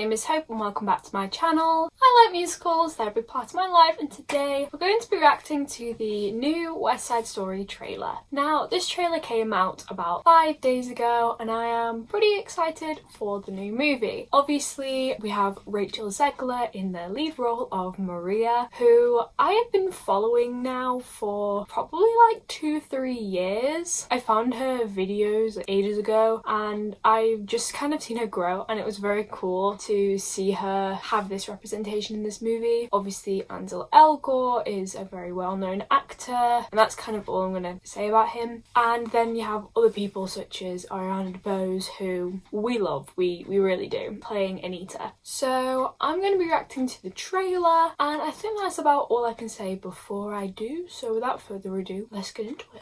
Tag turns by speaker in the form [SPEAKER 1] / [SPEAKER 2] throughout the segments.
[SPEAKER 1] name is Hope and welcome back to my channel. I like musicals, they're a big part of my life, and today we're going to be reacting to the new West Side Story trailer. Now, this trailer came out about 5 days ago and I am pretty excited for the new movie. Obviously, we have Rachel Zegler in the lead role of Maria, who I have been following now for probably like 2-3 years. I found her videos ages ago and I've just kind of seen her grow, and it was very cool to see her have this representation in this movie. Obviously, Ansel Elgort is a very well-known actor, and that's kind of all I'm going to say about him. And then you have other people such as Ariana DeBose, who we love, we really do, playing Anita. So I'm going to be reacting to the trailer, and I think that's about all I can say before I do. So without further ado, let's get into it.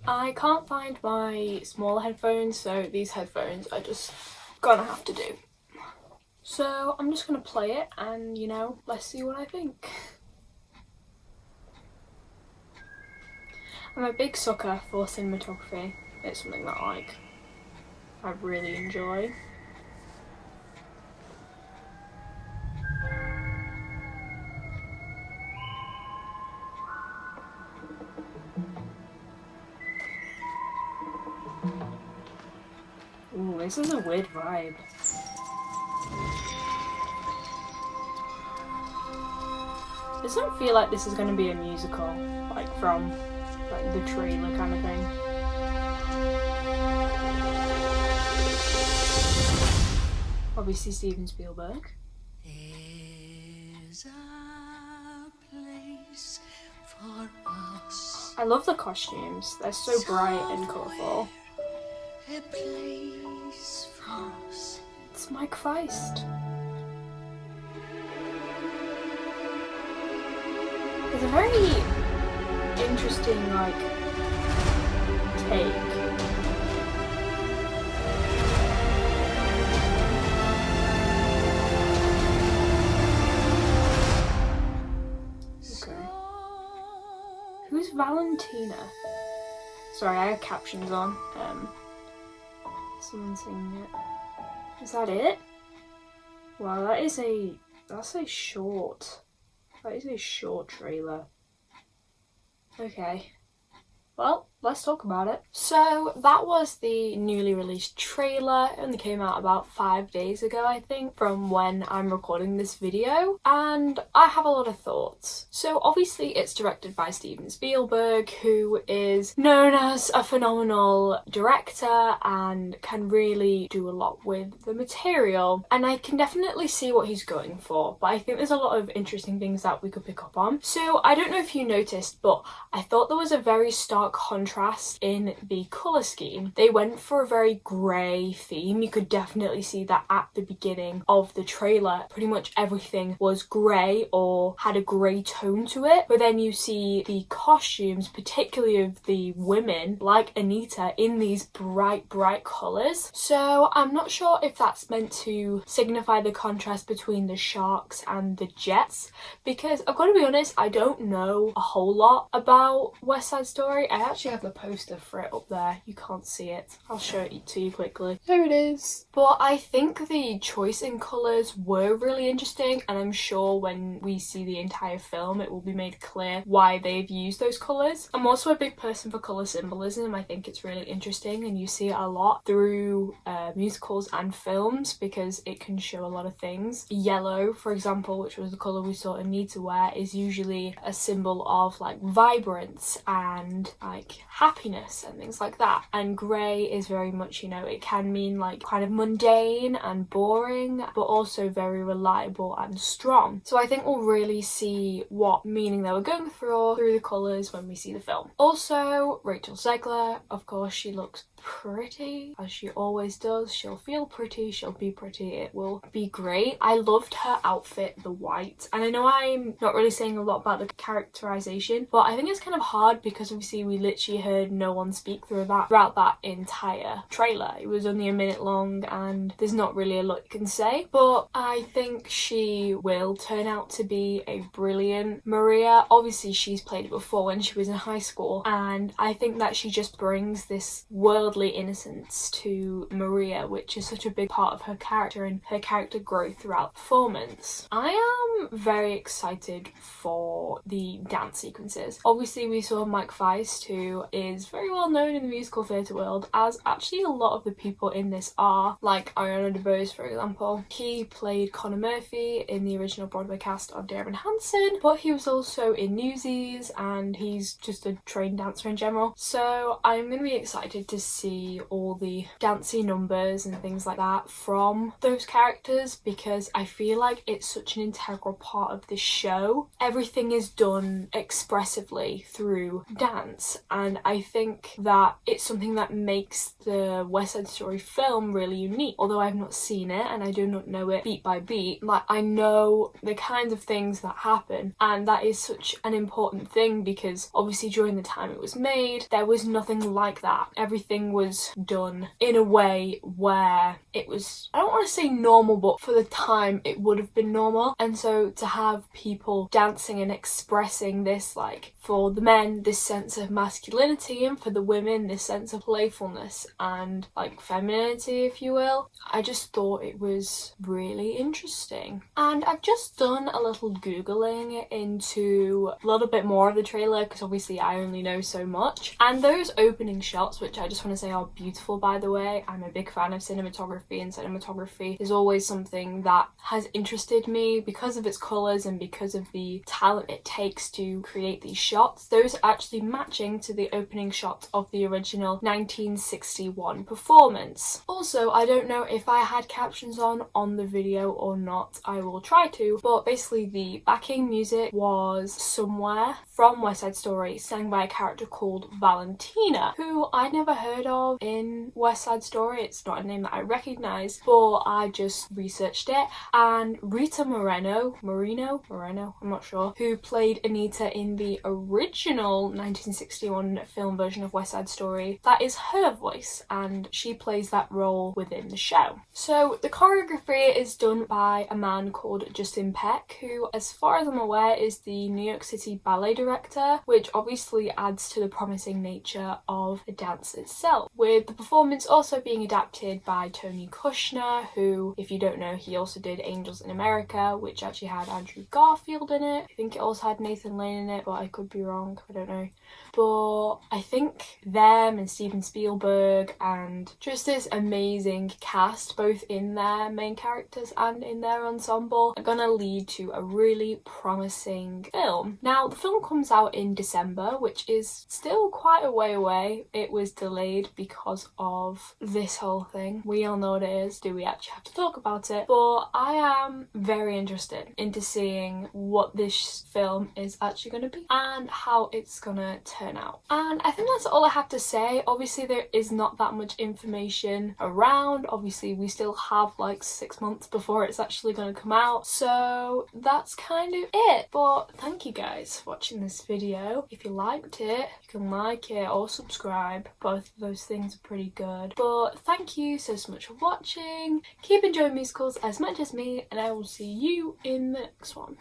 [SPEAKER 1] I can't find my smaller headphones, so these headphones are just gonna have to do. So I'm just gonna play it and, you know, let's see what I think. I'm a big sucker for cinematography. It's something that I really enjoy. Ooh, this is a weird vibe. It doesn't feel like this is going to be a musical, like from like the trailer kind of thing. Obviously Steven Spielberg. There's a place for us. I love the costumes, they're so bright and colourful. A place for us. It's Mike Feist. It's a very interesting, like, take. Okay. Who's Valentina? Sorry, I have captions on. Someone singing it. Is that it? Wow, that's a short. That is a short trailer. Okay. Well, let's talk about it. So that was the newly released trailer. It only came out about 5 days ago, I think, from when I'm recording this video, and I have a lot of thoughts. So obviously it's directed by Steven Spielberg, who is known as a phenomenal director and can really do a lot with the material, and I can definitely see what he's going for, but I think there's a lot of interesting things that we could pick up on. So I don't know if you noticed, but I thought there was a very stark contrast in the colour scheme. They went for a very grey theme. You could definitely see that at the beginning of the trailer. Pretty much everything was grey or had a grey tone to it, but then you see the costumes, particularly of the women, like Anita, in these bright colours. So I'm not sure if that's meant to signify the contrast between the sharks and the jets, because I've got to be honest, I don't know a whole lot about West Side Story. I actually have the poster for it up there. You can't see it. I'll show it to you quickly. There it is. But I think the choice in colours were really interesting, and I'm sure when we see the entire film it will be made clear why they've used those colours. I'm also a big person for colour symbolism. I think it's really interesting, and you see it a lot through musicals and films because it can show a lot of things. Yellow, for example, which was the colour we saw Anita wear, is usually a symbol of like vibrance and like happiness and things like that, and grey is very much, you know, it can mean like kind of mundane and boring, but also very reliable and strong. So I think we'll really see what meaning they were going through the colours when we see the film. Also, Rachel Zegler, of course, she looks pretty, as she always does. She'll feel pretty, she'll be pretty, it will be great. I loved her outfit, the white, and I know I'm not really saying a lot about the characterization, but I think it's kind of hard because obviously we literally heard no one speak throughout that entire trailer. It was only a minute long and there's not really a lot you can say, but I think she will turn out to be a brilliant Maria. Obviously she's played it before when she was in high school, and I think that she just brings this world godly innocence to Maria, which is such a big part of her character and her character growth throughout the performance. I am very excited for the dance sequences. Obviously we saw Mike Feist, who is very well known in the musical theatre world, as actually a lot of the people in this are, like Ariana DeBose for example. He played Connor Murphy in the original Broadway cast of Dear Evan Hansen, but he was also in Newsies and he's just a trained dancer in general. So I'm going to be excited to see all the dancey numbers and things like that from those characters, because I feel like it's such an integral part of the show. Everything is done expressively through dance, and I think that it's something that makes the West Side Story film really unique. Although I've not seen it and I do not know it beat by beat, like I know the kinds of things that happen, and that is such an important thing because obviously during the time it was made there was nothing like that. Everything was done in a way where it was, I don't want to say normal, but for the time it would have been normal. And so to have people dancing and expressing this, like for the men this sense of masculinity and for the women this sense of playfulness and like femininity, if you will, I just thought it was really interesting. And I've just done a little googling into a little bit more of the trailer because obviously I only know so much, and those opening shots, which I just want to say are beautiful by the way. I'm a big fan of cinematography, and cinematography is always something that has interested me because of its colours and because of the talent it takes to create these shots. Those are actually matching to the opening shot of the original 1961 performance. Also, I don't know if I had captions on the video or not. I will try to, but basically the backing music was Somewhere from West Side Story, sang by a character called Valentina, who I never heard of in West Side Story. It's not a name that I recognise, but I just researched it. And Rita Moreno, I'm not sure, who played Anita in the original 1961 film version of West Side Story, that is her voice, and she plays that role within the show. So the choreography is done by a man called Justin Peck, who, as far as I'm aware, is the New York City ballet director, which obviously adds to the promising nature of the dance itself, with the performance also being adapted by Tony Kushner, who, if you don't know, he also did Angels in America, which actually had Andrew Garfield in it. I think it also had Nathan Lane in it, but I could be wrong, I don't know. But I think them and Steven Spielberg and just this amazing cast, both in their main characters and in their ensemble, are gonna lead to a really promising film. Now, the film comes out in December, which is still quite a way away. It was delayed because of this whole thing. We all know what it is. Do we actually have to talk about it? But I am very interested into seeing what this film is actually going to be and how it's gonna turn out. And I think that's all I have to say. Obviously there is not that much information around. Obviously we still have like 6 months before it's actually going to come out, so that's kind of it. But thank you guys for watching this video. If you liked it, you can like it or subscribe. Both of those things are pretty good. But thank you so much for watching. Keep enjoying musicals as much as me, and I will see you in the next one.